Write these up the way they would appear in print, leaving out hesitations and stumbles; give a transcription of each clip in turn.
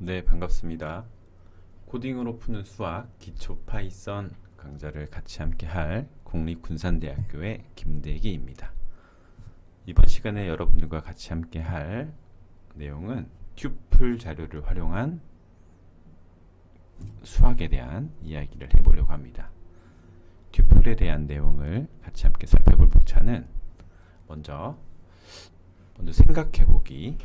네, 반갑습니다. 코딩으로 푸는 수학 기초 파이썬 강좌를 같이 함께 할 국립군산대학교의 김대기입니다. 이번 시간에 여러분들과 같이 함께 할 내용은 튜플 자료를 활용한 수학에 대한 이야기를 해보려고 합니다. 튜플에 대한 내용을 같이 함께 살펴볼 목차는 먼저 생각해보기를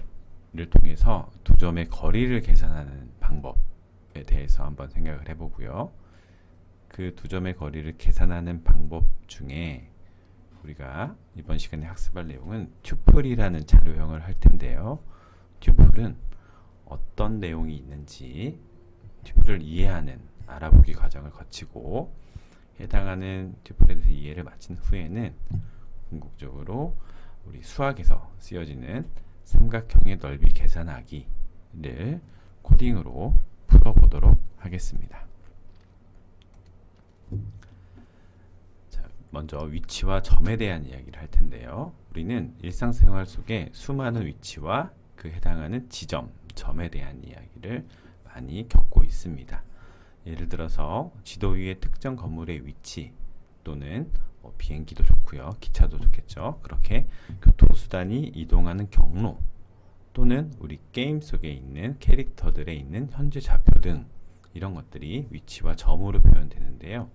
통해서 두 점의 거리를 계산하는 방법에 대해서 한번 생각을 해보고요. 그 두 점의 거리를 계산하는 방법 중에 우리가 이번 시간에 학습할 내용은 튜플이라는 자료형을 할 텐데요. 튜플은 어떤 내용이 있는지 튜플을 이해하는 알아보기 과정을 거치고 해당하는 튜플에 대해서 이해를 마친 후에는 궁극적으로 우리 수학에서 쓰여지는 삼각형의 넓이 계산하기를 코딩으로 풀어보도록 하겠습니다. 자, 먼저 위치와 점에 대한 이야기를 할 텐데요. 우리는 일상생활 속에 수많은 위치와 그 해당하는 지점, 점에 대한 이야기를 많이 겪고 있습니다. 예를 들어서 지도 위의 특정 건물의 위치 또는 비행기도 좋고요. 기차도 좋겠죠. 그렇게 교통수단이 이동하는 경로 또는 우리 게임 속에 있는 캐릭터들에 있는 현재 좌표 등 이런 것들이 위치와 점으로 표현되는데요.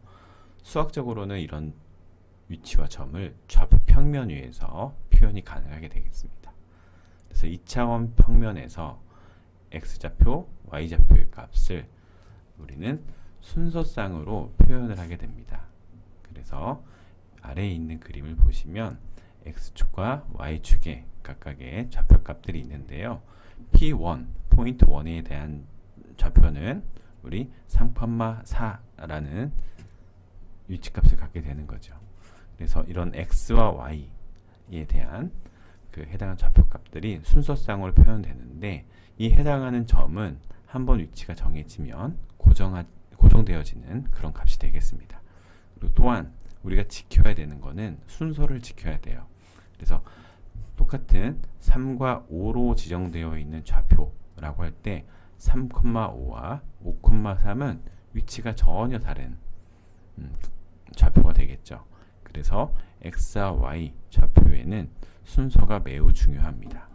수학적으로는 이런 위치와 점을 좌표 평면 위에서 표현이 가능하게 되겠습니다. 그래서 2차원 평면에서 x좌표, y좌표의 값을 우리는 순서상으로 표현을 하게 됩니다. 그래서 아래에 있는 그림을 보시면 x축과 y축에 각각의 좌표값들이 있는데요. P1, 포인트 1에 대한 좌표는 우리 3,4라는 위치값을 갖게 되는 거죠. 그래서 이런 x와 y에 대한 그 해당하는 좌표값들이 순서상으로 표현되는데 이 해당하는 점은 한번 위치가 정해지면 고정되어지는 그런 값이 되겠습니다. 그리고 또한 우리가 지켜야 되는 거는 순서를 지켜야 돼요. 그래서 똑같은 3과 5로 지정되어 있는 좌표라고 할 때 3,5와 5,3은 위치가 전혀 다른 좌표가 되겠죠. 그래서 x와 y 좌표에는 순서가 매우 중요합니다.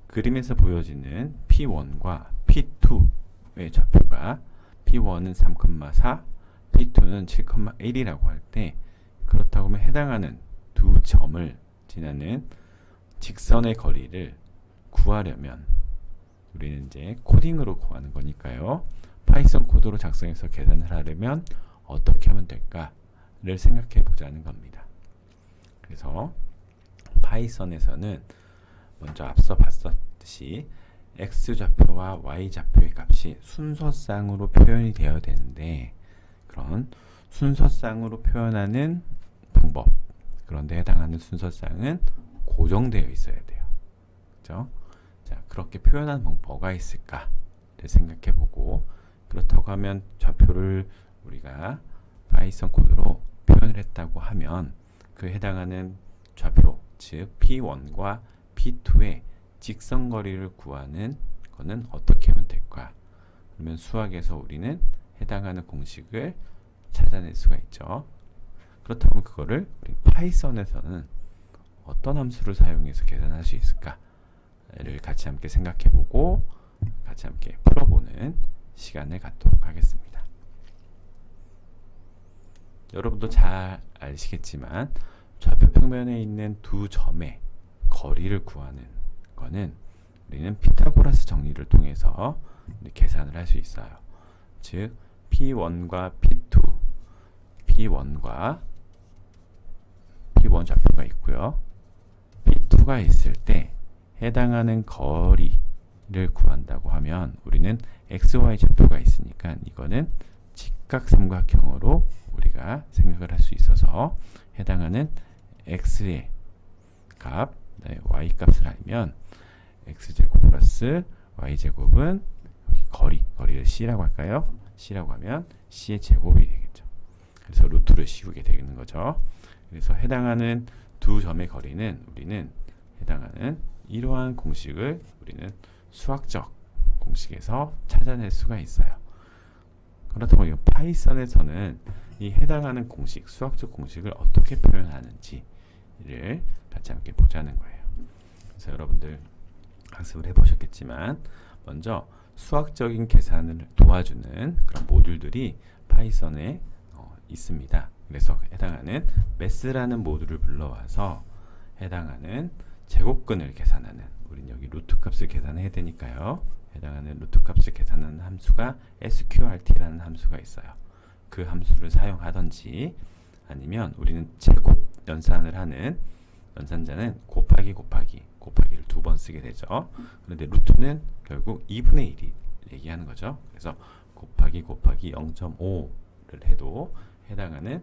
그림에서 보여지는 P1과 P2의 좌표가 P1은 3,4, P2는 7,1이라고 할 때 그렇다고 하면 해당하는 두 점을 지나는 직선의 거리를 구하려면 우리는 이제 코딩으로 구하는 거니까요. 파이썬 코드로 작성해서 계산을 하려면 어떻게 하면 될까를 생각해 보자는 겁니다. 그래서 파이썬에서는 먼저 앞서 봤었듯이 x좌표와 y좌표의 값이 순서상으로 표현이 되어야 되는데 그런 순서상으로 표현하는 방법, 그런데 해당하는 순서상은 고정되어 있어야 돼요. 그렇죠? 자, 그렇게 표현하는 방법 뭐가 있을까를 생각해 보고 그렇다고 하면 좌표를 우리가 파이썬 코드로 표현을 했다고 하면 그 해당하는 좌표, 즉 P1과 P2의 직선거리를 구하는 거는 어떻게 하면 될까? 그러면 수학에서 우리는 해당하는 공식을 찾아낼 수가 있죠. 그렇다면 그거를 우리 파이썬에서는 어떤 함수를 사용해서 계산할 수 있을까를 같이 함께 생각해보고 같이 함께 풀어보는 시간을 갖도록 하겠습니다. 여러분도 잘 아시겠지만 좌표 평면에 있는 두 점의 거리를 구하는 거는 우리는 피타고라스 정리를 통해서 계산을 할 수 있어요. 즉 P1과 P2, P1과 P1 좌표가 있고요. P2가 있을 때 해당하는 거리를 구한다고 하면 우리는 XY 좌표가 있으니까 이거는 직각삼각형으로 우리가 생각을 할 수 있어서 해당하는 X의 값, Y 값을 알면 X제곱 플러스 Y제곱은 거리를 C라고 할까요? C라고 하면 C의 제곱이 되겠죠. 그래서 루트를 씌우게 되는 거죠. 그래서 해당하는 두 점의 거리는 우리는 해당하는 이러한 공식을 우리는 수학적 공식에서 찾아낼 수가 있어요. 그렇다고 이 파이썬에서는 이 해당하는 공식, 수학적 공식을 어떻게 표현하는지를 같이 함께 보자는 거예요. 그래서 여러분들 학습을 해보셨겠지만 먼저 수학적인 계산을 도와주는 그런 모듈들이 파이썬에 있습니다. 그래서 해당하는 매스라는 모듈을 불러와서 해당하는 제곱근을 계산하는, 우린 여기 루트 값을 계산해야 되니까요. 해당하는 루트 값을 계산하는 함수가 sqrt라는 함수가 있어요. 그 함수를 사용하든지 아니면 우리는 제곱 연산을 하는 연산자는 곱하기를 두 번 쓰게 되죠. 그런데 루트는 결국 2분의 1이 얘기하는 거죠. 그래서 곱하기 0.5를 해도 해당하는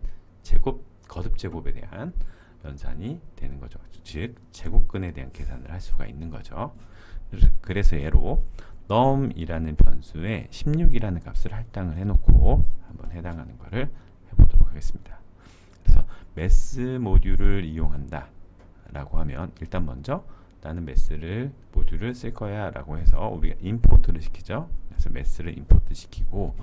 거듭 제곱에 대한 연산이 되는 거죠. 즉 제곱근에 대한 계산을 할 수가 있는 거죠. 그래서 예로 num이라는 변수에 16이라는 값을 할당을 해놓고 한번 해당하는 거를 해보도록 하겠습니다. 그래서 매스 모듈을 이용한다 라고 하면 일단 먼저 나는 매스를 모듈을 쓸 거야 라고 해서 우리가 임포트를 시키죠. 그래서 매스를 임포트 시키고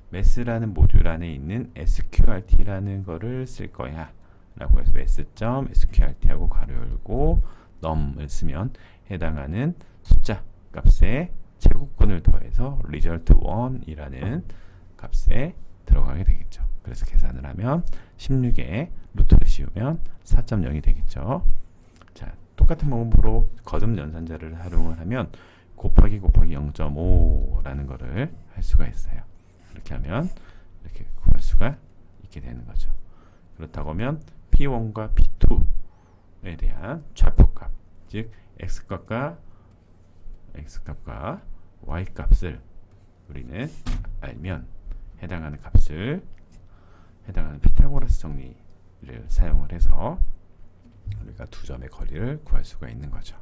매스라는 모듈 안에 있는 sqrt라는 거를 쓸 거야 라고 해서 매스.sqrt 하고 괄호 열고 num을 쓰면 해당하는 숫자 값에 제곱근을 더해서 result1이라는 값에 들어가게 되겠죠. 그래서 계산을 하면 16에 루트를 씌우면 4.0이 되겠죠. 자, 똑같은 방법으로 거듭 연산자를 활용을 하면 곱하기 0.5라는 거를 할 수가 있어요. 이렇게 하면 이렇게 구할 수가 있게 되는 거죠. 그렇다고 하면 P1과 P2에 대한 좌표값, 즉 x값과 y값을 우리는 알면 해당하는 값을 해당하는 피타고라스 정리를 사용을 해서 우리가 두 점의 거리를 구할 수가 있는 거죠.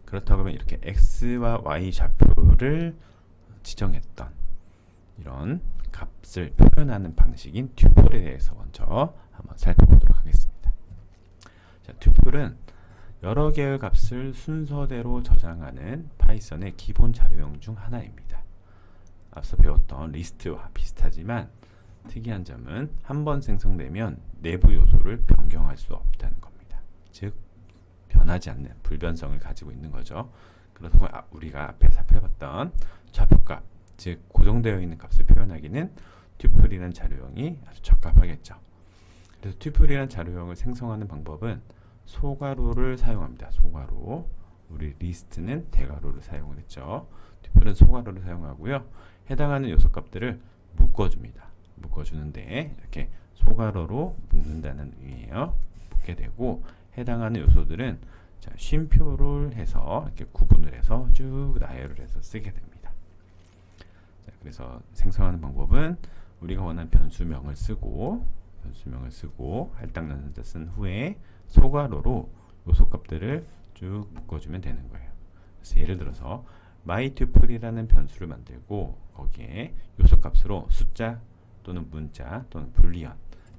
그렇다고 하면 이렇게 x와 y 좌표를 지정했던 이런 값을 표현하는 방식인 튜플에 대해서 먼저 한번 살펴보도록 하겠습니다. 자, 튜플은 여러 개의 값을 순서대로 저장하는 파이썬의 기본 자료형 중 하나입니다. 앞서 배웠던 리스트와 비슷하지만 특이한 점은 한번 생성되면 내부 요소를 변경할 수 없다는 겁니다. 즉 변하지 않는 불변성을 가지고 있는 거죠. 그렇다고 우리가 앞에 살펴봤던 좌표값, 즉 고정되어 있는 값을 표현하기는 튜플이라는 자료형이 아주 적합하겠죠. 그래서 튜플이라는 자료형을 생성하는 방법은 소괄호를 사용합니다. 소괄호. 우리 리스트는 대괄호를 사용을 했죠. 튜플은 소괄호를 사용하고요. 해당하는 요소 값들을 묶어줍니다. 묶어주는데 이렇게 소괄호로 묶는다는 의미예요. 묶게 되고 해당하는 요소들은 자, 쉼표를 해서 이렇게 구분을 해서 쭉 나열을 해서 쓰게 됩니다. 자, 그래서 생성하는 방법은 우리가 원하는 변수명을 쓰고 할당 연산자 쓴 후에 소괄호로 요소 값들을 쭉 묶어주면 되는 거예요. 그래서 예를 들어서 mytuple이라는 변수를 만들고 거기에 요소 값으로 숫자 또는 문자 또는 불리언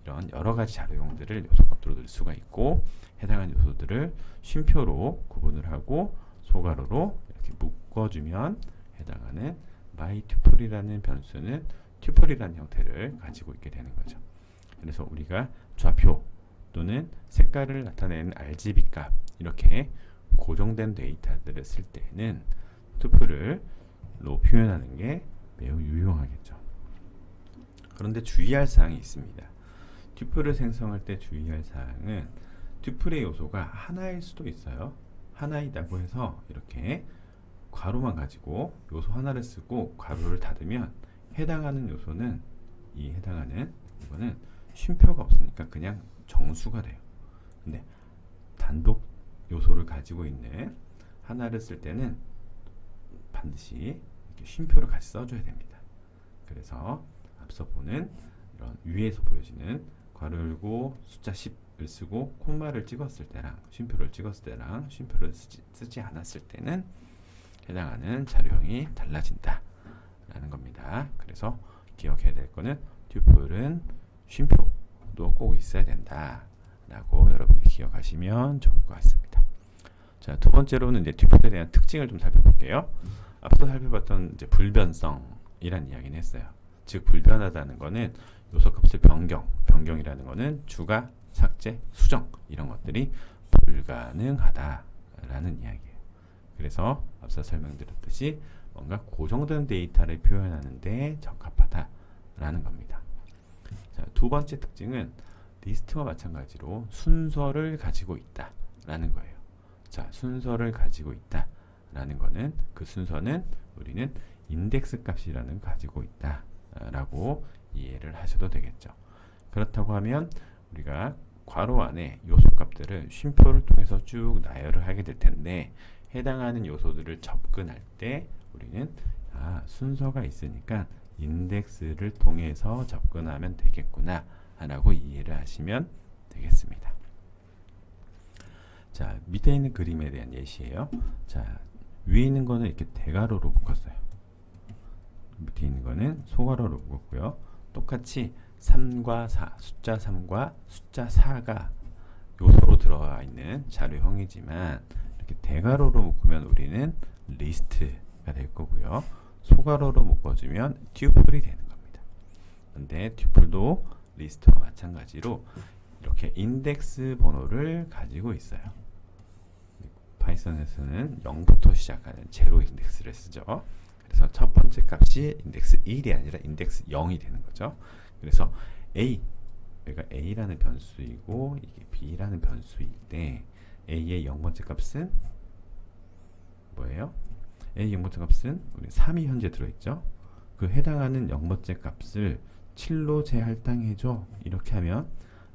이런 여러 가지 자료형들을 요소 값으로 넣을 수가 있고 해당하는 요소들을 쉼표로 구분을 하고 소괄호로 이렇게 묶어주면 해당하는 mytuple이라는 변수는 튜플이라는 형태를 가지고 있게 되는 거죠. 그래서 우리가 좌표 또는 색깔을 나타내는 RGB 값 이렇게 고정된 데이터들을 쓸 때는 튜플로 표현하는 게 매우 유용하겠죠. 그런데 주의할 사항이 있습니다. 튜플을 생성할 때 주의할 사항은 튜플의 요소가 하나일 수도 있어요. 하나이다고 해서 이렇게 괄호만 가지고 요소 하나를 쓰고 괄호를 닫으면 해당하는 요소는 이거는 쉼표가 없으니까 그냥 정수가 돼요. 근데 단독 요소를 가지고 있는 하나를 쓸 때는 반드시 이렇게 쉼표를 같이 써줘야 됩니다. 그래서 앞서 보는 이런 위에서 보여지는 괄호 열고 숫자 10을 쓰고 콤마를 찍었을 때랑 쉼표를 찍었을 때랑 쉼표를 쓰지 않았을 때는 해당하는 자료형이 달라진다 라는 겁니다. 그래서 기억해야 될 거는 튜플은 쉼표도 꼭 있어야 된다 라고 여러분들 기억하시면 좋을 것 같습니다. 자, 두 번째로는 이제 튜플에 대한 특징을 좀 살펴볼게요. 앞서 살펴봤던 이제 불변성이란 이야기는 했어요. 즉 불변하다는 거는 요소값을 변경이라는 거는 추가, 삭제, 수정 이런 것들이 불가능하다라는 이야기예요. 그래서 앞서 설명드렸듯이 뭔가 고정된 데이터를 표현하는데 적합하다라는 겁니다. 자, 두 번째 특징은 리스트와 마찬가지로 순서를 가지고 있다라는 거예요. 자, 순서를 가지고 있다라는 거는 그 순서는 우리는 인덱스 값이라는 걸 가지고 있다라고 이해를 하셔도 되겠죠. 그렇다고 하면 우리가 괄호 안에 요소 값들을 쉼표를 통해서 쭉 나열을 하게 될 텐데 해당하는 요소들을 접근할 때 우리는 순서가 있으니까 인덱스를 통해서 접근하면 되겠구나 라고 이해를 하시면 되겠습니다. 자, 밑에 있는 그림에 대한 예시예요. 자, 위에 있는 거는 이렇게 대괄호로 묶었어요. 밑에 있는 거는 소괄호로 묶었고요. 똑같이 3과 4, 숫자 3과 숫자 4가 요소로 들어가 있는 자료형이지만 이렇게 대괄호로 묶으면 우리는 리스트가 될 거고요. 소괄호로 묶어주면 튜플이 되는 겁니다. 근데 튜플도 리스트와 마찬가지로 이렇게 인덱스 번호를 가지고 있어요. 파이썬에서는 0부터 시작하는 제로 인덱스를 쓰죠. 그래서 첫 번째 값이 인덱스 1이 아니라 인덱스 0이 되는 거죠. 그래서 A, 여기가 A라는 변수이고 이게 B라는 변수일 때 A의 0번째 값은 뭐예요? A 0번째 값은 우리 3이 현재 들어있죠. 그 해당하는 0번째 값을 7로 재할당해줘. 이렇게 하면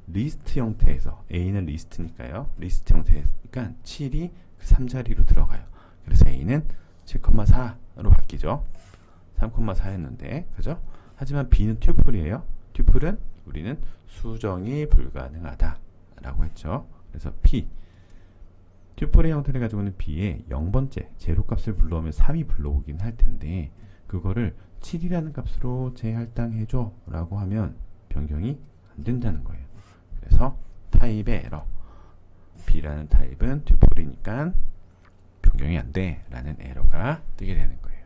리스트 형태에서 A는 리스트니까요. 리스트 형태니까 7이 그 3자리로 들어가요. 그래서 A는 7,4로 바뀌죠. 3,4였는데 그죠? 하지만 B는 튜플이에요. 튜플은 우리는 수정이 불가능하다 라고 했죠. 그래서 P 튜플의 형태를 가지고 있는 B에 0번째 제로 값을 불러오면 3이 불러오긴 할 텐데 그거를 7이라는 값으로 재할당해줘 라고 하면 변경이 안 된다는 거예요. 그래서 타입의 에러 B라는 타입은 튜플이니까 변경이 안 돼 라는 에러가 뜨게 되는 거예요.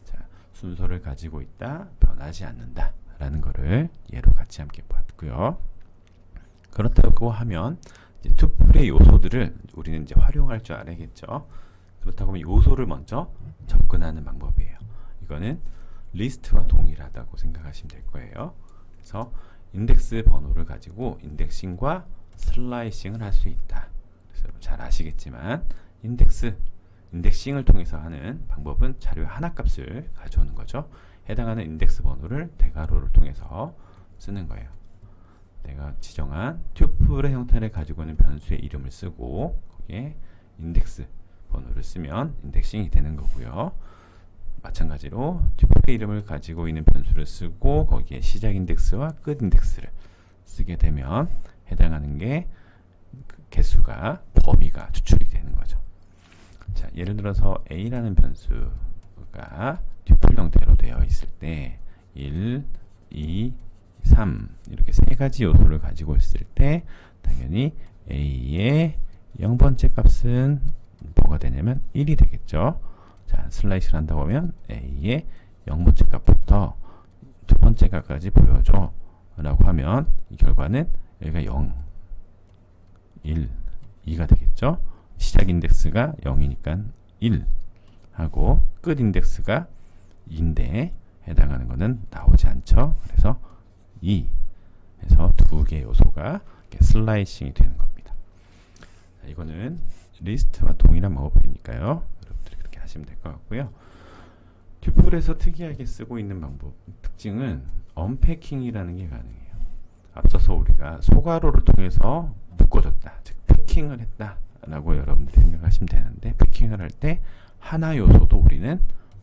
자, 순서를 가지고 있다, 변하지 않는다 라는 거를 예로 같이 함께 봤고요. 그렇다고 하면 이제 튜플의 요소들을 우리는 이제 활용할 줄 알아야겠죠. 그렇다고 하면 요소를 먼저 접근하는 방법이에요. 이거는 리스트와 동일하다고 생각하시면 될 거예요. 그래서 인덱스 번호를 가지고 인덱싱과 슬라이싱을 할 수 있다. 그래서 잘 아시겠지만 인덱싱을 통해서 하는 방법은 자료의 하나 값을 가져오는 거죠. 해당하는 인덱스 번호를 대괄호를 통해서 쓰는 거예요. 내가 지정한 튜플의 형태를 가지고 있는 변수의 이름을 쓰고 거기에 인덱스 번호를 쓰면 인덱싱이 되는 거고요. 마찬가지로 튜플의 이름을 가지고 있는 변수를 쓰고 거기에 시작 인덱스와 끝 인덱스를 쓰게 되면 해당하는 게 개수가 범위가 추출이 되는 거죠. 자, 예를 들어서 A라는 변수가 튜플 형태로 되어 있을 때 1, 2, 3 이렇게 세 가지 요소를 가지고 있을 때 당연히 A의 0번째 값은 뭐가 되냐면 1이 되겠죠. 자, 슬라이스를 한다고 하면 A의 0번째 값부터 두 번째 값까지 보여줘 라고 하면 이 결과는 여기가 0, 1, 2가 되겠죠. 시작 인덱스가 0이니까 1 하고 끝 인덱스가 2인데 해당하는 거는 나오지 않죠. 그래서 2 해서 두 개의 요소가 슬라이싱이 되는 겁니다. 자, 이거는 리스트와 동일한 방법이니까요. 여러분들이 그렇게 하시면 될 것 같고요. 튜플에서 특이하게 쓰고 있는 방법, 특징은 언패킹이라는 게 가능해요. 앞서서 우리가 소괄호를 통해서 묶어줬다, 즉 패킹을 했다 라고 여러분들이 생각하시면 되는데 패킹을 할 때 하나 요소도 우리는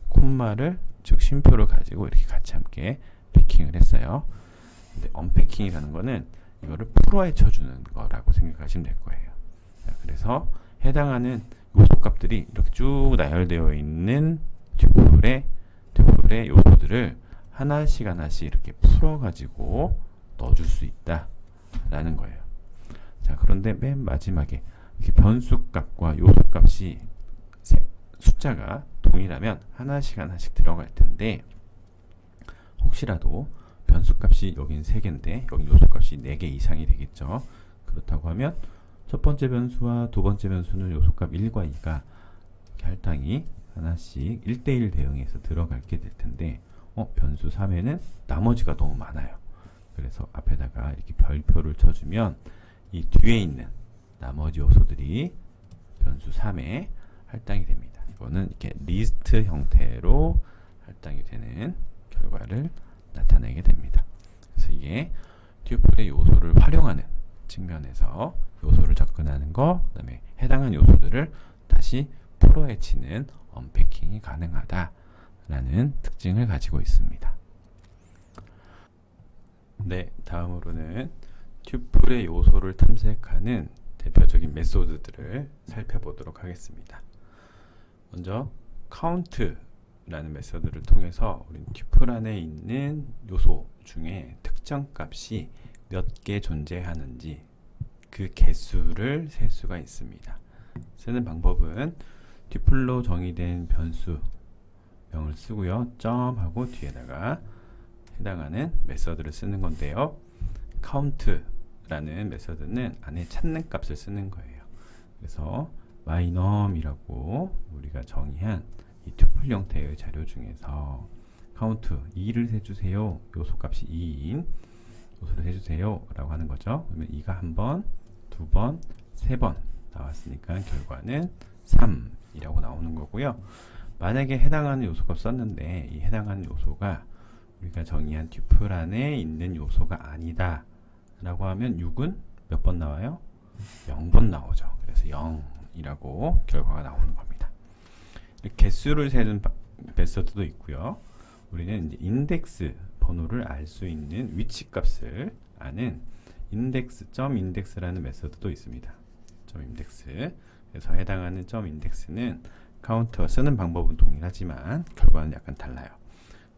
콤마를 즉 쉼표를 가지고 이렇게 같이 함께 패킹을 했어요. 근데 언패킹이라는 거는 이거를 풀어 헤쳐주는 거라고 생각하시면 될 거예요. 자, 그래서 해당하는 요소 값들이 이렇게 쭉 나열되어 있는 튜플의 요소들을 하나씩 이렇게 풀어 가지고 넣어줄 수 있다 라는 거예요. 자, 그런데 맨 마지막에 이렇게 변수 값과 요소 값이 숫자가 동일하면 하나씩 들어갈 텐데, 혹시라도 변수값이 여긴 3개인데 여기 요소값이 4개 이상이 되겠죠. 그렇다고 하면 첫 번째 변수와 두 번째 변수는 요소값 1과 2가 할당이 하나씩 1대1 대응해서 들어가게 될 텐데, 변수 3에는 나머지가 너무 많아요. 그래서 앞에다가 이렇게 별표를 쳐주면 이 뒤에 있는 나머지 요소들이 변수 3에 할당이 됩니다. 이거는 이렇게 리스트 형태로 할당이 되는 결과를 나타내게 됩니다. 그래서 이게 튜플의 요소를 활용하는 측면에서 요소를 접근하는 거, 그 다음에 해당한 요소들을 다시 풀어헤치는 언패킹이 가능하다라는 특징을 가지고 있습니다. 네, 다음으로는 튜플의 요소를 탐색하는 대표적인 메소드들을 살펴보도록 하겠습니다. 먼저 카운트라는 메소드를 통해서 우리는 튜플 안에 있는 요소 중에 특정 값이 몇 개 존재하는지 그 개수를 셀 수가 있습니다. 쓰는 방법은 튜플로 정의된 변수 명을 쓰고요. 점하고 뒤에다가 해당하는 메서드를 쓰는 건데요. count라는 메서드는 안에 찾는 값을 쓰는 거예요. 그래서 mynum이라고 우리가 정의한 이 튜플 형태의 자료 중에서 count 2를 세주세요. 요소값이 2인 요소를 세주세요 라고 하는 거죠. 그러면 2가 한 번, 두 번, 세 번 나왔으니까 결과는 3이라고 나오는 거고요. 만약에 해당하는 요소값 썼는데 이 해당하는 요소가 우리가 정의한 튜플 안에 있는 요소가 아니다 라고 하면 6은 몇 번 나와요? 0번 나오죠. 그래서 0이라고 결과가 나오는 겁니다. 개수를 세는 메서드도 있고요. 우리는 이제 인덱스 번호를 알 수 있는 위치 값을 아는 점 인덱스라는 메서드도 있습니다. 점 인덱스. 그래서 해당하는 점 인덱스는 카운터 쓰는 방법은 동일하지만 결과는 약간 달라요.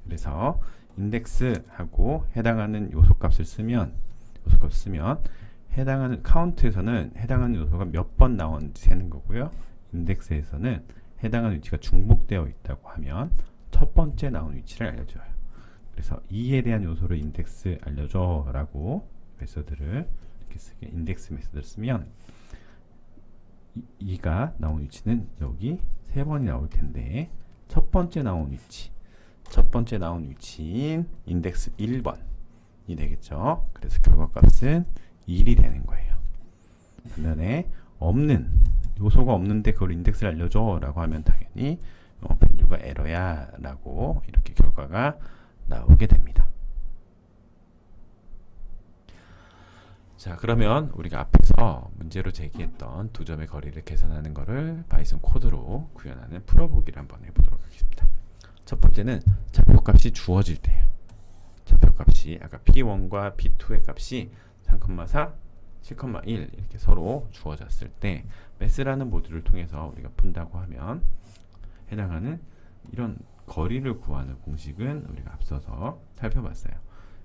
그래서 인덱스하고 해당하는 요소값을 쓰면 해당하는 카운트에서는 해당하는 요소가 몇 번 나오는지 세는 거고요. 인덱스에서는 해당하는 위치가 중복되어 있다고 하면 첫 번째 나온 위치를 알려줘요. 그래서 2에 대한 요소를 인덱스 알려줘 라고 메서드를 이렇게 쓰게 인덱스 메서드를 쓰면 2가 나온 위치는 여기 3번이 나올 텐데 첫 번째 나온 위치인 인덱스 1번이 되겠죠. 그래서 결과값은 1이 되는 거예요. 반면에 요소가 없는데 그걸 인덱스를 알려줘 라고 하면 당연히 밸류가 에러야 라고 이렇게 결과가 나오게 됩니다. 자, 그러면 우리가 앞에서 문제로 제기했던 두 점의 거리를 계산하는 것을 바이썬 코드로 구현하는 풀어보기를 한번 해보도록 하겠습니다. 첫 번째는 좌표값이 주어질 때예요. 좌표값이 아까 P1과 P2의 값이 3,4, 7,1 이렇게 서로 주어졌을 때 매스라는 모듈을 통해서 우리가 푼다고 하면 해당하는 이런 거리를 구하는 공식은 우리가 앞서서 살펴봤어요.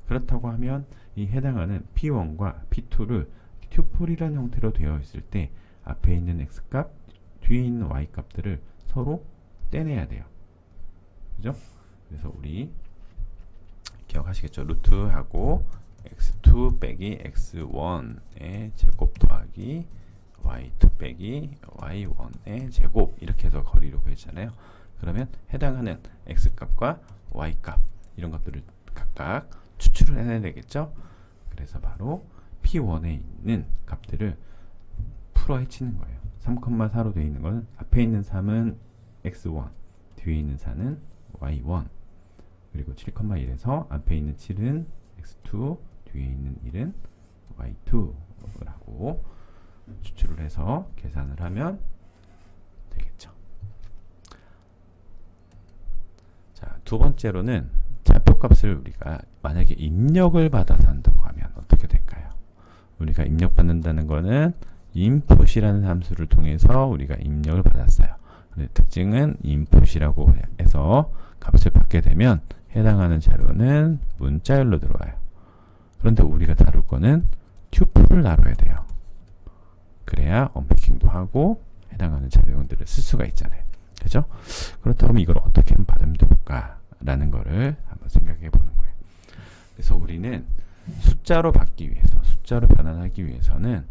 그렇다고 하면 이 해당하는 P1과 P2를 튜플이라는 형태로 되어 있을 때 앞에 있는 X값, 뒤에 있는 Y값들을 서로 떼내야 돼요. 그죠? 그래서 우리 기억하시겠죠? 루트하고 x2 빼기 x1의 제곱 더하기 y2 빼기 y1의 제곱 이렇게 해서 거리를 구했잖아요. 그러면 해당하는 x값과 y값 이런 것들을 각각 추출을 해내야 되겠죠. 그래서 바로 P1에 있는 값들을 풀어 헤치는 거예요. 3,4로 되어 있는 것은 앞에 있는 3은 x1 뒤에 있는 4는 y1 그리고 7,1에서 앞에 있는 7은 x2 뒤에 있는 1은 y2라고 추출을 해서 계산을 하면 되겠죠. 자, 두 번째로는 좌표값을 우리가 만약에 입력을 받아서 한다고 하면 어떻게 될까요? 우리가 입력받는다는 거는 input이라는 함수를 통해서 우리가 입력을 받았어요. 근데 특징은 input이라고 해서 값을 받게 되면 해당하는 자료는 문자열로 들어와요. 그런데 우리가 다룰 거는 튜플을 다뤄야 돼요. 그래야 언패킹도 하고 해당하는 자료형들을 쓸 수가 있잖아요. 그죠? 그렇다면 이걸 어떻게 하면 받으면 좋을까? 라는 거를 한번 생각해 보는 거예요. 그래서 우리는 숫자로 받기 위해서, 숫자로 변환하기 위해서는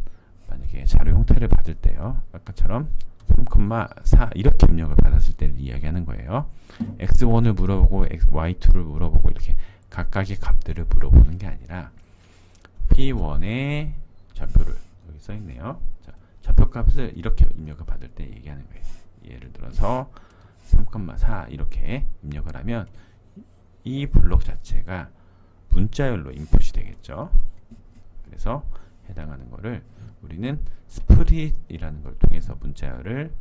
만약에 자료 형태를 받을 때요, 아까처럼 3,4 이렇게 입력을 받았을 때를 이야기하는 거예요. x1을 물어보고 y2를 물어보고 이렇게 각각의 값들을 물어보는 게 아니라 p1의 좌표를 여기 써 있네요. 자, 좌표 값을 이렇게 입력을 받을 때 얘기하는 거예요. 예를 들어서 3,4 이렇게 입력을 하면 이 블록 자체가 문자열로 인풋이 되겠죠. 그래서 해당하는 거를 우리는 스프릿이라는 걸 통해서 문자열을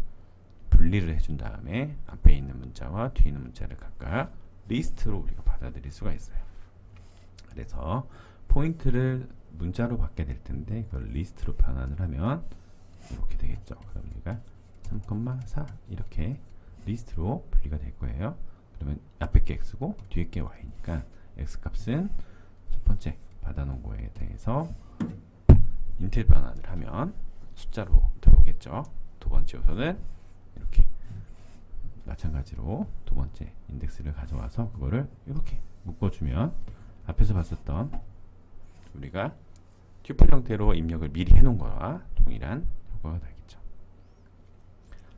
분리를 해준 다음에 앞에 있는 문자와 뒤에 있는 문자를 각각 리스트로 우리가 받아들일 수가 있어요. 그래서 포인트를 문자로 받게 될 텐데 그걸 리스트로 변환을 하면 이렇게 되겠죠. 그럼 우리가 3,4 이렇게 리스트로 분리가 될 거예요. 그러면 앞에 게 x고 뒤에 게 y니까 x 값은 첫 번째 받아놓은 거에 대해서 인트 변환을 하면 숫자로 들어오겠죠. 두 번째 요소는 이렇게 마찬가지로 두 번째 인덱스를 가져와서 그거를 이렇게 묶어주면 앞에서 봤었던 우리가 튜플 형태로 입력을 미리 해놓은 거와 동일한 효과가 나겠죠.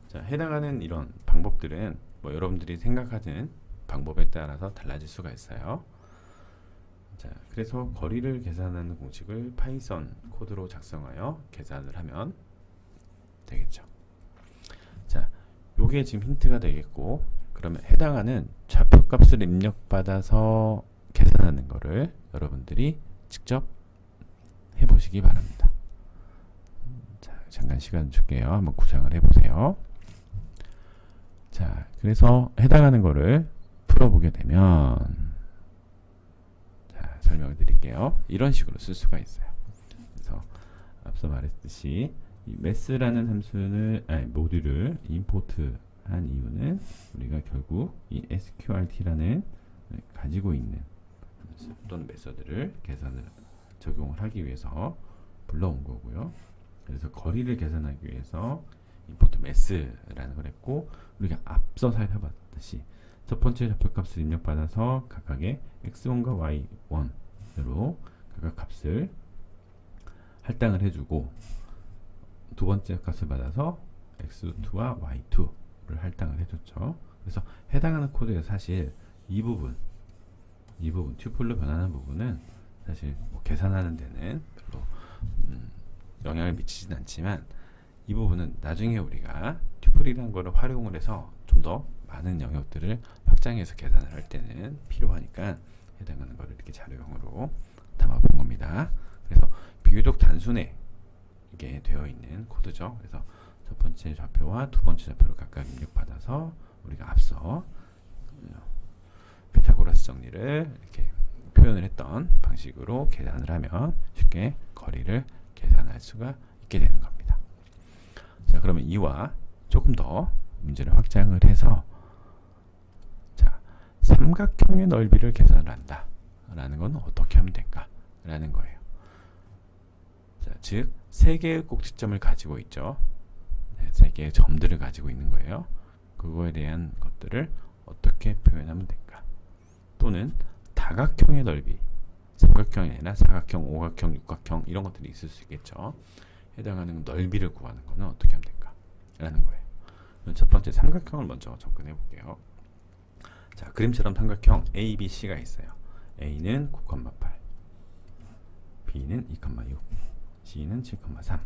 자, 해당하는 이런 방법들은 뭐 여러분들이 생각하는 방법에 따라서 달라질 수가 있어요. 자, 그래서 거리를 계산하는 공식을 파이썬 코드로 작성하여 계산을 하면 되겠죠. 자, 요게 지금 힌트가 되겠고, 그러면 해당하는 좌표값을 입력받아서 계산하는 거를 여러분들이 직접 해보시기 바랍니다. 자, 잠깐 시간 줄게요. 한번 구상을 해보세요. 자, 그래서 해당하는 거를 풀어보게 되면 설명을 드릴게요. 이런 식으로 쓸 수가 있어요. 그래서 앞서 말했듯이 이 math라는 함수를 모듈을 임포트한 이유는 우리가 결국 이 sqrt라는 가지고 있는 함수 또는 메서드를 계산을 적용을 하기 위해서 불러온 거고요. 그래서 거리를 계산하기 위해서 임포트 math라는 걸 했고, 우리가 앞서 살펴봤듯이 첫 번째 좌표값을 입력받아서 각각의 x1과 y1으로 각각 값을 할당을 해주고, 두 번째 값을 받아서 x2와 y2를 할당을 해줬죠. 그래서 해당하는 코드에서 사실 이 부분 튜플로 변하는 부분은 사실 뭐 계산하는 데는 별로 영향을 미치진 않지만, 이 부분은 나중에 우리가 튜플이라는 거를 활용을 해서 좀 더 많은 영역들을 확장해서 계산을 할 때는 필요하니까 해당하는 거를 이렇게 자료형으로 담아본 겁니다. 그래서 비교적 단순해 이게 되어 있는 코드죠. 그래서 첫 번째 좌표와 두 번째 좌표를 각각 입력받아서 우리가 앞서 피타고라스 정리를 이렇게 표현을 했던 방식으로 계산을 하면 쉽게 거리를 계산할 수가 있게 되는 겁니다. 자, 그러면 이와 조금 더 문제를 확장을 해서, 자, 삼각형의 넓이를 계산을 한다 라는 건 어떻게 하면 될까 라는 거예요. 자, 즉 3개의 꼭지점을 가지고 있죠. 네, 3개의 점들을 가지고 있는 거예요. 그거에 대한 것들을 어떻게 표현하면 될까? 또는 다각형의 넓이, 삼각형이 아니라 사각형, 오각형, 육각형 이런 것들이 있을 수 있겠죠. 해당하는 넓이를 구하는 거는 어떻게 하면 될까 라는 거예요. 첫 번째 삼각형을 먼저 접근해 볼게요. 자, 그림처럼 삼각형 A, B, C가 있어요. A는 9,8, B는 2,6, C는 7,3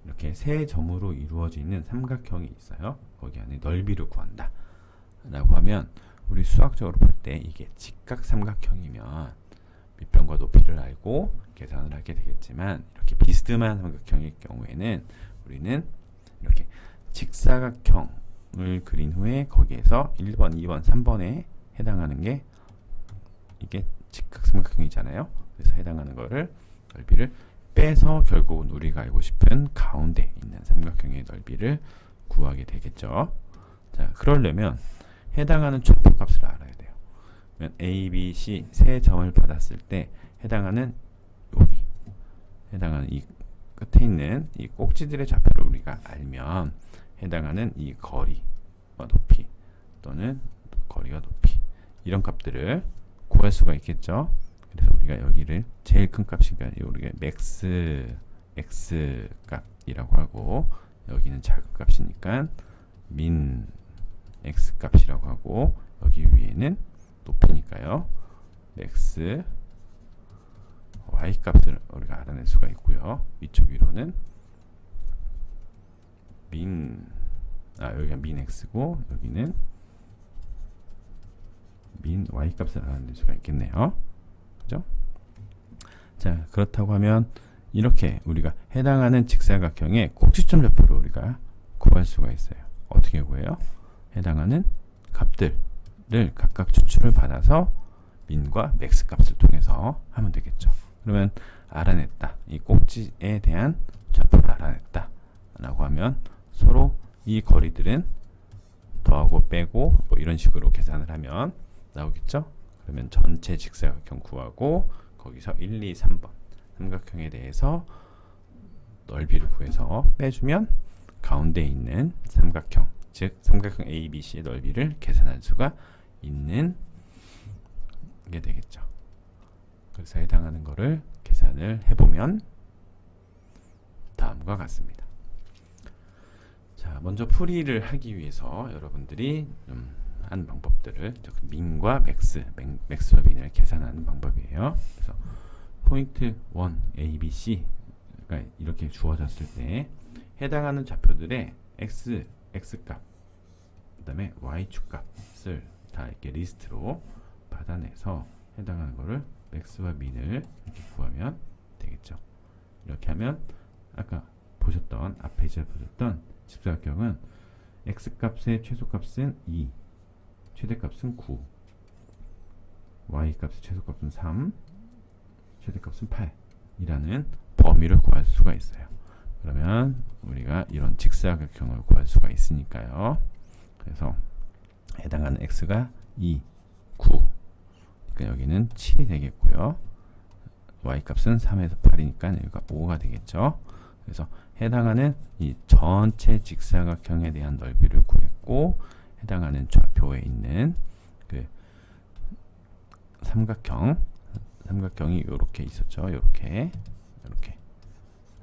이렇게 세 점으로 이루어지는 삼각형이 있어요. 거기 안에 넓이를 구한다 라고 하면, 우리 수학적으로 볼 때 이게 직각 삼각형이면 밑변과 높이를 알고 계산을 하게 되겠지만, 이렇게 비스듬한 삼각형일 경우에는 우리는 이렇게 직사각형을 그린 후에 거기에서 1번, 2번, 3번에 해당하는 게 이게 직각삼각형이잖아요. 그래서 해당하는 거를 넓이를 빼서 결국은 우리가 알고 싶은 가운데 있는 삼각형의 넓이를 구하게 되겠죠. 자, 그러려면 해당하는 좌표값을 알아야 돼요. 그러면 A, B, C 세 점을 받았을 때 해당하는 여기 해당하는 이 끝에 있는 이 꼭지들의 좌표를 우리가 알면 해당하는 이 거리 높이 또는 거리가 높이 이런 값들을 구할 수가 있겠죠. 그래서 우리가 여기를 제일 큰 값이니까 우리가 맥스 x 값이라고 하고 여기는 작은 값이니까 민 x 값이라고 하고 여기 위에는 높이니까요 맥스 y 값을 우리가 알아낼 수가 있고요. 위쪽 위로는 여기가 민 x고 여기는 민 y 값을 알아낼 수가 있겠네요. 그죠? 자, 그렇다고 하면 이렇게 우리가 해당하는 직사각형의 꼭지점 좌표를 우리가 구할 수가 있어요. 어떻게 구해요? 해당하는 값들을 각각 추출을 받아서 민과 맥스 값을 통해서 하면 되겠죠. 그러면 알아냈다. 이 꼭지에 대한 좌표를 알아냈다. 라고 하면 서로 이 거리들은 더하고 빼고 뭐 이런 식으로 계산을 하면 나오겠죠. 그러면 전체 직사각형 구하고 거기서 1, 2, 3번 삼각형에 대해서 넓이를 구해서 빼주면 가운데 있는 삼각형, 즉 삼각형 ABC의 넓이를 계산할 수가 있는 게 되겠죠. 그래서 해당하는 거를 계산을 해보면 다음과 같습니다. 자, 먼저 풀이를 하기 위해서 여러분들이 한 방법들을 민과 맥스와 민을 계산하는 방법이에요. 그래서 포인트 1 A, B, C가 이렇게 주어졌을 때 해당하는 좌표들의 x 값, 그다음에 y축 값을 다 이렇게 리스트로 받아내서 해당하는 거를 맥스와 민을 이렇게 구하면 되겠죠. 이렇게 하면 아까 보셨던 앞에 제가 보셨던 직사각형은 x 값의 최소값은 2, 최대값은 9, y 값의 최소값은 3, 최대값은 8이라는 범위를 구할 수가 있어요. 그러면 우리가 이런 직사각형을 구할 수가 있으니까요. 그래서 해당하는 x가 2, 9, 그러니까 여기는 7이 되겠고요. y 값은 3에서 8이니까 여기가 5가 되겠죠. 그래서 해당하는 이 전체 직사각형에 대한 넓이를 구했고 해당하는 좌표에 있는 그 삼각형이 이렇게 있었죠. 이렇게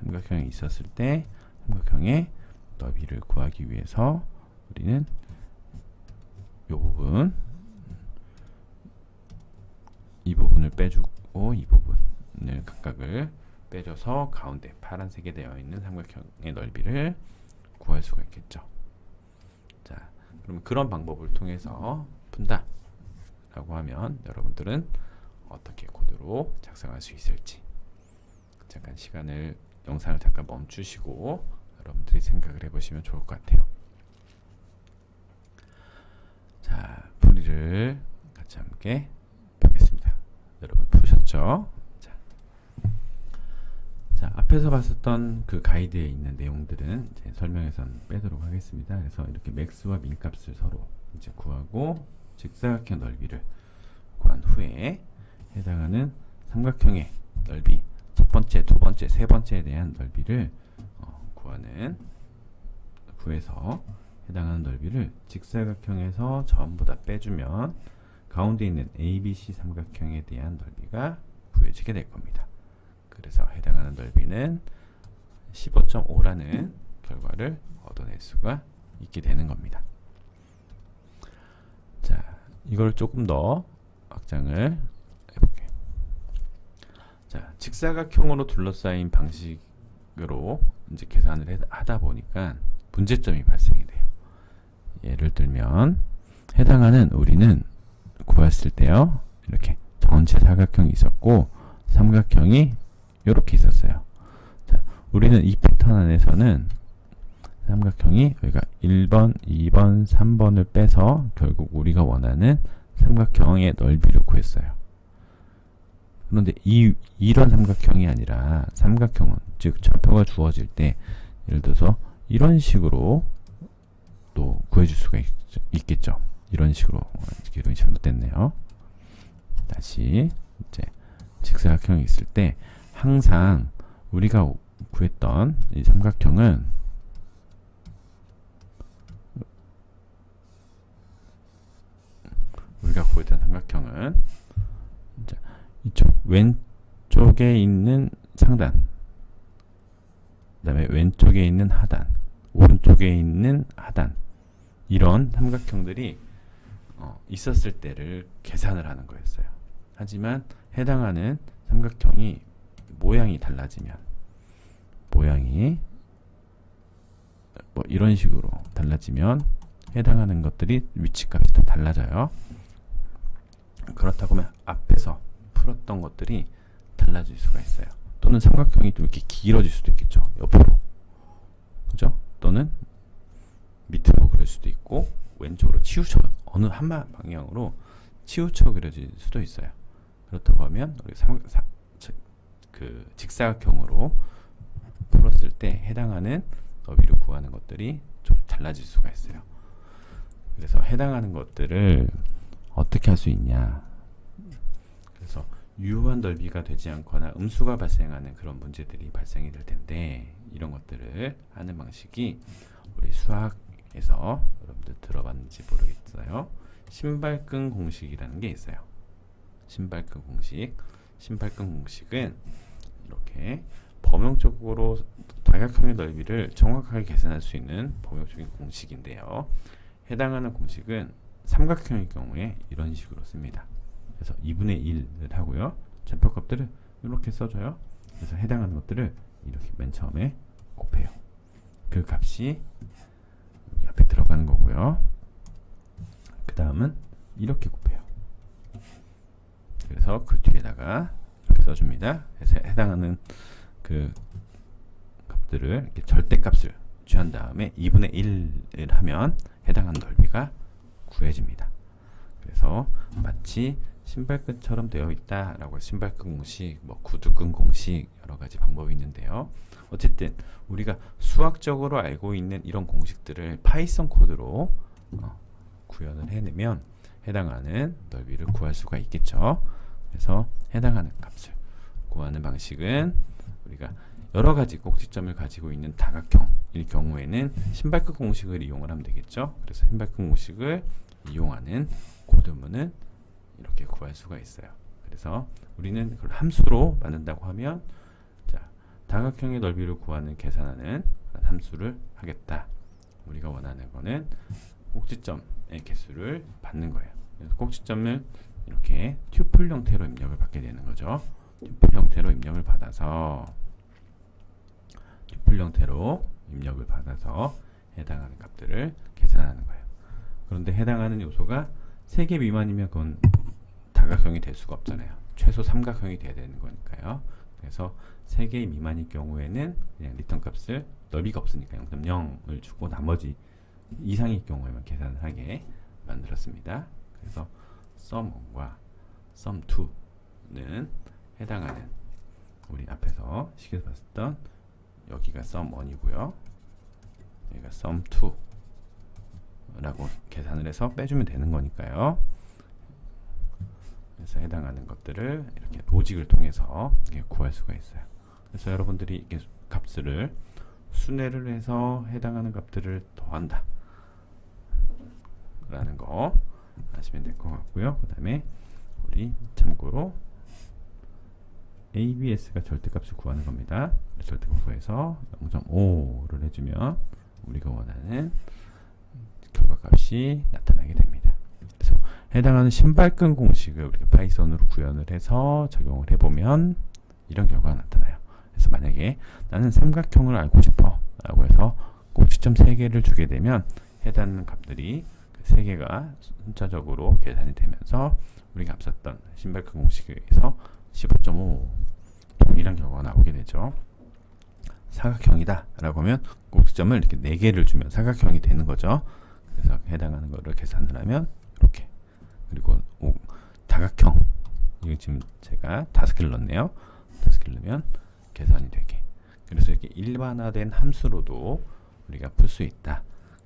삼각형이 있었을 때 삼각형의 넓이를 구하기 위해서 우리는 이 부분을 빼주고 이 부분을 각각을 빼줘서 가운데 파란색에 되어 있는 삼각형의 넓이를 구할 수가 있겠죠. 자, 그럼 그런 방법을 통해서 푼다 라고 하면 여러분들은 어떻게 코드로 작성할 수 있을지 잠깐 영상을 잠깐 멈추시고 여러분들이 생각을 해보시면 좋을 것 같아요. 자, 풀이를 같이 함께 보겠습니다. 여러분 푸셨죠? 자, 앞에서 봤었던 그 가이드에 있는 내용들은 이제 설명에선 빼도록 하겠습니다. 그래서 이렇게 맥스와 민 값을 서로 이제 구하고 직사각형 넓이를 구한 후에 해당하는 삼각형의 넓이 첫 번째, 두 번째, 세 번째에 대한 넓이를 구해서 해당하는 넓이를 직사각형에서 전부 다 빼주면 가운데 있는 ABC 삼각형에 대한 넓이가 구해지게 될 겁니다. 그래서 해당하는 넓이는 15.5라는 결과를 얻어낼 수가 있게 되는 겁니다. 자, 이걸 조금 더 확장을 해볼게요. 자, 직사각형으로 둘러싸인 방식으로 이제 계산을 하다 보니까 문제점이 발생이 돼요. 예를 들면 해당하는 우리는 구했을 때요. 이렇게 전체 사각형이 있었고 삼각형이 이렇게 있었어요. 자, 우리는 이 패턴 안에서는 삼각형이 여기가 1번, 2번, 3번을 빼서 결국 우리가 원하는 삼각형의 넓이를 구했어요. 그런데 이런 삼각형이 아니라 삼각형은 즉 좌표가 주어질 때 예를 들어서 이런 식으로 또 구해줄 수가 있겠죠. 이런 식으로 기록이 잘못됐네요. 다시 이제 직사각형이 있을 때 항상 우리가 구했던 이 삼각형은 우리가 구했던 삼각형은 자, 이쪽 왼쪽에 있는 상단, 그 다음에 왼쪽에 있는 하단, 오른쪽에 있는 하단, 이런 삼각형들이 있었을 때를 계산을 하는 거였어요. 하지만 해당하는 삼각형이 모양이 달라지면, 모양이 뭐 이런 식으로 달라지면 해당하는 것들이 위치값이 또 달라져요. 그렇다고 하면 앞에서 풀었던 것들이 달라질 수가 있어요. 또는 삼각형이 좀 이렇게 길어질 수도 있겠죠. 옆으로, 그죠? 또는 밑으로 그릴 수도 있고, 왼쪽으로 치우쳐, 어느 한 방향으로 치우쳐 그려질 수도 있어요. 그렇다고 하면 우리 그 직사각형으로 풀었을 때 해당하는 너비를 구하는 것들이 좀 달라질 수가 있어요. 그래서 해당하는 것들을 어떻게 할 수 있냐. 그래서 유효한 넓이가 되지 않거나 음수가 발생하는 그런 문제들이 발생이 될 텐데, 이런 것들을 하는 방식이 우리 수학에서 여러분들 들어봤는지 모르겠어요. 신발끈 공식이라는 게 있어요. 신발끈 공식. 신발끈 공식은 이렇게 범용적으로 다각형의 넓이를 정확하게 계산할 수 있는 범용적인 공식인데요. 해당하는 공식은 삼각형의 경우에 이런 식으로 씁니다. 그래서 2분의 1을 하고요. 좌표값들을 이렇게 써줘요. 그래서 해당하는 것들을 이렇게 맨 처음에 곱해요. 그 값이 여기 앞에 들어가는 거고요. 그 다음은 이렇게 곱해요. 그래서 그 뒤에다가 이렇게 써줍니다. 그래서 해당하는 그 값들을 이렇게 절대값을 취한 다음에 2분의 1을 하면 해당하는 넓이가 구해집니다. 그래서 마치 신발끈처럼 되어 있다라고 신발끈 공식, 뭐 구두끈 공식, 여러 가지 방법이 있는데요. 어쨌든 우리가 수학적으로 알고 있는 이런 공식들을 파이썬 코드로 구현을 해내면 해당하는 넓이를 구할 수가 있겠죠. 그래서 해당하는 값을 구하는 방식은 우리가 여러 가지 꼭지점을 가지고 있는 다각형일 경우에는 신발끈 공식을 이용을 하면 되겠죠. 그래서 신발끈 공식을 이용하는 코드문은 이렇게 구할 수가 있어요. 그래서 우리는 그걸 함수로 만든다고 하면, 자, 다각형의 넓이를 구하는 계산하는 함수를 하겠다. 우리가 원하는 거는 꼭지점의 개수를 받는 거예요. 그래서 꼭지점을 이렇게 튜플 형태로 입력을 받게 되는 거죠. 튜플 형태로 입력을 받아서 해당하는 값들을 계산하는 거예요. 그런데 해당하는 요소가 3개 미만이면 그건 다각형이 될 수가 없잖아요. 최소 삼각형이 돼야 되는 거니까요. 그래서 3개 미만일 경우에는 그냥 리턴 값을, 넓이가 없으니까 0.0을 주고 나머지 이상일 경우에만 계산을 하게 만들었습니다. 그래서 sum1과 sum2는 해당하는, 우리 앞에서 식에서 봤었던 여기가 sum1이고요. 여기가 sum2 라고 계산을 해서 빼주면 되는 거니까요. 그래서 해당하는 것들을 이렇게 로직을 통해서 구할 수가 있어요. 그래서 여러분들이 이렇게 값을 순회를 해서 해당하는 값들을 더한다 라는 거 아시면 될 것 같고요. 그 다음에 우리 참고로 ABS가 절대값을 구하는 겁니다. 절대값 구해서 0.5를 해주면 우리가 원하는 결과값이 나타나게 됩니다. 그래서 해당하는 신발끈 공식을 우리가 파이썬으로 구현을 해서 적용을 해보면 이런 결과가 나타나요. 그래서 만약에 나는 삼각형을 알고 싶어 라고 해서 꼭지점 3개를 주게 되면 해당하는 값들이 그 3개가 순차적으로 계산이 되면서 우리가 앞섰던 신발끈 공식에서 15.5 동일한 결과가 나오게 되죠. 사각형이다 라고 하면 꼭지점을 이렇게 4개를 주면 사각형이 되는 거죠. 그래서 해당하는 거를 계산을 하면 이렇게, 그리고 다각형, 이거 지금 제가 5개를 넣었네요. 5개를 넣으면 계산이 되게. 그래서 이렇게 일반화된 함수로도 우리가 풀 수 있다.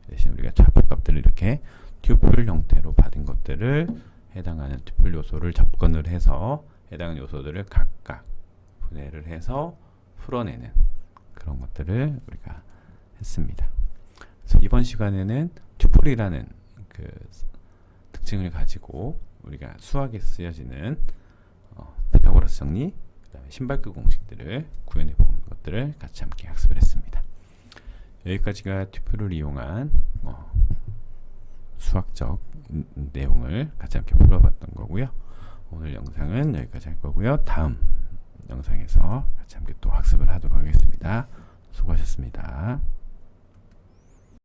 대신 우리가 좌표값들을 이렇게 튜플 형태로 받은 것들을 해당하는 튜플 요소를 접근을 해서 해당하는 요소들을 각각 분해를 해서 풀어내는 그런 것들을 우리가 했습니다. 그래서 이번 시간에는 튜플이라는 그 특징을 가지고 우리가 수학에 쓰여지는 피타고라스 정리, 그다음에 신발끈 공식들을 구현해 본 것들을 같이 함께 학습을 했습니다. 여기까지가 튜플을 이용한 수학적 내용을 같이 함께 풀어봤던 거고요. 오늘 영상은 여기까지 할 거고요. 다음 영상에서 같이 함께 또 학습을 하도록 하겠습니다. 수고하셨습니다.